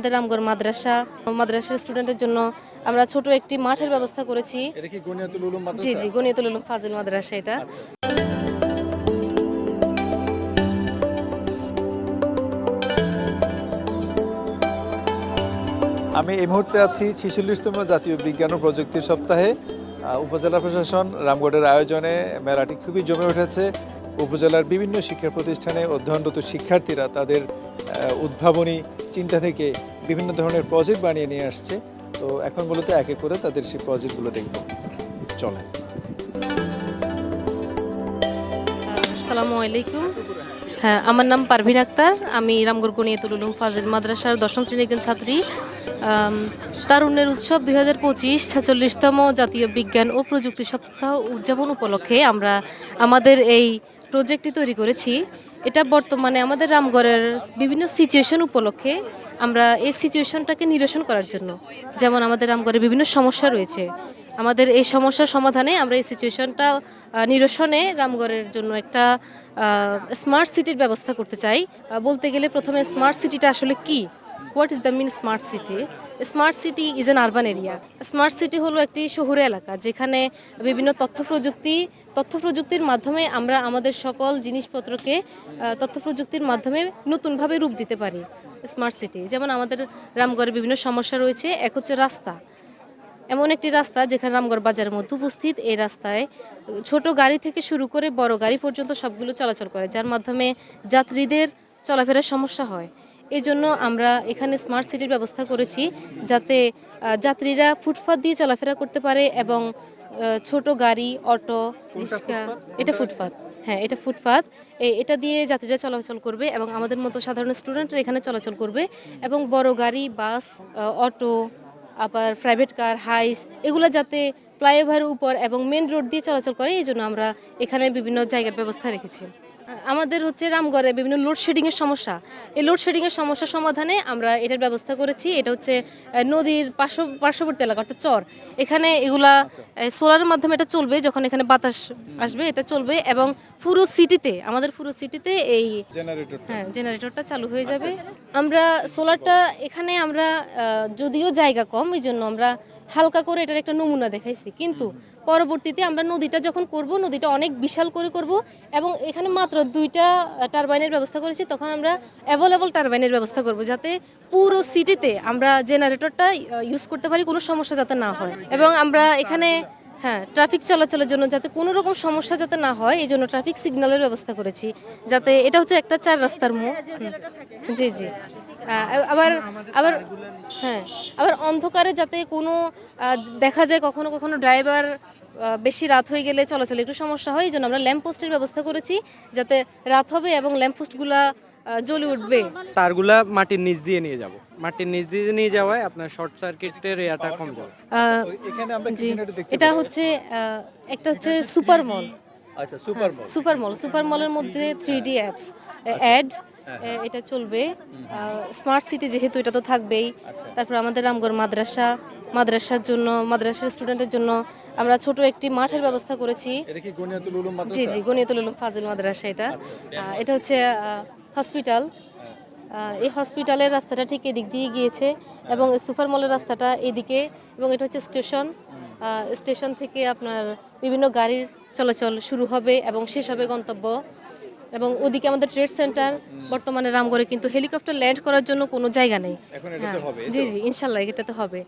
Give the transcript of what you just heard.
আমাদের রামগড় মাদ্রাসার স্টুডেন্টের জন্য আমরা ছোট একটি মাঠের ব্যবস্থা করেছি। এটা কি গনিয়াতুল উলুম মাদ্রাসা? জি জি, গনিয়াতুল উলুম ফাজিল মাদ্রাসা এটা। আমি এই মুহূর্তে আছি 46তম জাতীয় বিজ্ঞান ও প্রযুক্তি সপ্তাহে। উপজেলা প্রশাসন রামগড়ের আয়োজনে মেলাটি খুবই জমে উঠেছে। উপজেলার বিভিন্ন শিক্ষা প্রতিষ্ঠানে অধ্যয়নরত শিক্ষার্থীরা তাদের উদ্ভাবনী চিন্তা থেকে বিভিন্ন ধরনের প্রজেক্ট বানিয়ে নিয়ে আসছে। তো এখন মূলত এক এক করে তাদের সেই প্রজেক্টগুলো দেখব। চলেন। আসসালামু আলাইকুম। হ্যাঁ, আমার নাম পারভিন আক্তার। আমি রামগড় গনিয়াতুল উলুম ফাজিল মাদ্রাসার 10ম শ্রেণীর একজন ছাত্রী। তারুণ্যের উৎসব 2025 46তম জাতীয় বিজ্ঞান ও প্রযুক্তি সপ্তাহ উদযাপন উপলক্ষে আমরা আমাদের এই প্রজেক্টটি তৈরি করেছি। এটা বর্তমানে আমাদের রামগড়ের বিভিন্ন সিচুয়েশন উপলক্ষে আমরা এই সিচুয়েশনটাকে নিরসন করার জন্য, যেমন আমাদের রামগড়ে বিভিন্ন সমস্যা রয়েছে, আমাদের এই সমস্যার সমাধানে আমরা এই সিচুয়েশনটা নিরসনে রামগড়ের জন্য একটা স্মার্ট সিটির ব্যবস্থা করতে চাই। বলতে গেলে প্রথমে স্মার্ট সিটিটা আসলে কি, what is the mean smart city? Smart city is an urban area. Smart city হলো একটি শহুরে এলাকা যেখানে বিভিন্ন তথ্য প্রযুক্তির মাধ্যমে আমরা আমাদের সকল জিনিসপত্রকে তথ্য প্রযুক্তির মাধ্যমে নতুনভাবে রূপ দিতে পারি। স্মার্ট সিটি যেমন আমাদের রামগড়ে বিভিন্ন সমস্যা রয়েছে। এক হচ্ছে রাস্তা, এমন একটি রাস্তা যেখানে রামগড় বাজারের মধ্যে উপস্থিত। এই রাস্তায় ছোট গাড়ি থেকে শুরু করে বড় গাড়ি পর্যন্ত সবগুলো চলাচল করে, যার মাধ্যমে যাত্রীদের চলাফেরার সমস্যা হয়। এই জন্য আমরা এখানে স্মার্ট সিটির ব্যবস্থা করেছি, যাতে যাত্রীরা ফুটপাত দিয়ে চলাফেরা করতে পারে এবং ছোট গাড়ি, অটো, রিক্সা, এটা ফুটপাত, হ্যাঁ এটা ফুটপাত, এটা দিয়ে যাত্রীরা চলাচল করবে এবং আমাদের মতো সাধারণ স্টুডেন্টরা এখানে চলাচল করবে। এবং বড় গাড়ি, বাস, অটো, আবার প্রাইভেট কার, হাইস, এগুলো যাতে ফ্লাইওভারের উপর এবং মেন রোড দিয়ে চলাচল করে, এই জন্য আমরা এখানে বিভিন্ন জায়গার ব্যবস্থা রেখেছি। আমাদের হচ্ছে রামগড়ে বিভিন্ন লোডশেডিংয়ের সমস্যা। এই লোডশেডিংয়ের সমস্যা সমাধানে আমরা এটার ব্যবস্থা করেছি। এটা হচ্ছে নদীর পার্শ্ববর্তী এলাকা, অর্থাৎ চর। এখানে এগুলা সোলারের মাধ্যমে এটা চলবে, যখন এখানে বাতাস আসবে এটা চলবে এবং আমাদের পুরো সিটিতে এই জেনারেটরটা চালু হয়ে যাবে। আমরা সোলারটা এখানে আমরা যদিও জায়গা কম, এই জন্য আমরা হালকা করে এটার একটা নমুনা দেখাইছি, কিন্তু পরবর্তীতে আমরা নদীটা যখন করব, নদীটা অনেক বিশাল করে করব এবং এখানে মাত্র 2টা টারবাইনের ব্যবস্থা করেছি। তখন আমরা অ্যাভেলেবল টারবাইনের ব্যবস্থা করব, যাতে পুরো সিটিতে আমরা জেনারেটরটা ইউজ করতে পারি, কোনো সমস্যা যাতে না হয়। এবং আমরা এখানে ট্রাফিক চলাচলের জন্য যাতে কোনো রকম সমস্যা যাতে না হয়, এই জন্য ট্রাফিক সিগন্যালের ব্যবস্থা করেছি, যাতে এটা হচ্ছে একটা 4 রাস্তার মোড়। জি জি। আবার আবার আবার অন্ধকারে যাতে কোনো দেখা যায় কখনো কখনো ড্রাইভার বেশি রাত হয়ে গেলে চলাচলে একটু সমস্যা হয়, এই জন্য আমরা ল্যাম্প পোস্টের ব্যবস্থা করেছি, যাতে রাত হবে এবং ল্যাম্প পোস্টগুলা জ্বলে উঠবে। তারগুলা মাটির নিচ দিয়ে নিয়ে যাব, মাটির নিচ দিয়ে নিয়ে যাওয়ায় আপনার শর্ট সার্কিটের এরিয়াটা কম যাবে। এখানে আমরা জি, এটা হচ্ছে একটা হচ্ছে সুপার মল। আচ্ছা, সুপার মলের মধ্যে 3D অ্যাপস অ্যাড, এটা চলবে। স্মার্ট সিটি যেহেতু, এটা তো থাকবেই। তারপর আমাদের রামগড় মাদ্রাসার স্টুডেন্টের জন্য আমরা ছোট একটি মাঠের ব্যবস্থা করেছি। এটা কি গনিয়াতুল উলুম মাদ্রাসা? জি জি, গনিয়াতুল উলুম ফাজিল মাদ্রাসা এটা। এটা হচ্ছে হসপিটাল। এই হসপিটালের রাস্তাটা ঠিক এদিক দিয়ে গিয়েছে এবং সুপার মলের রাস্তাটা এদিকে, এবং এটা হচ্ছে স্টেশন থেকে আপনার বিভিন্ন গাড়ির চলাচল শুরু হবে এবং শেষ হবে গন্তব্য। এবং ওদিকে আমাদের ট্রেড সেন্টার। বর্তমানে রামগড়ে কিন্তু হেলিকপ্টার ল্যান্ড করার জন্য কোনো জায়গা নেই। এখন এটাতে হবে? জি জি, ইনশাল্লাহ এটাতে হবে।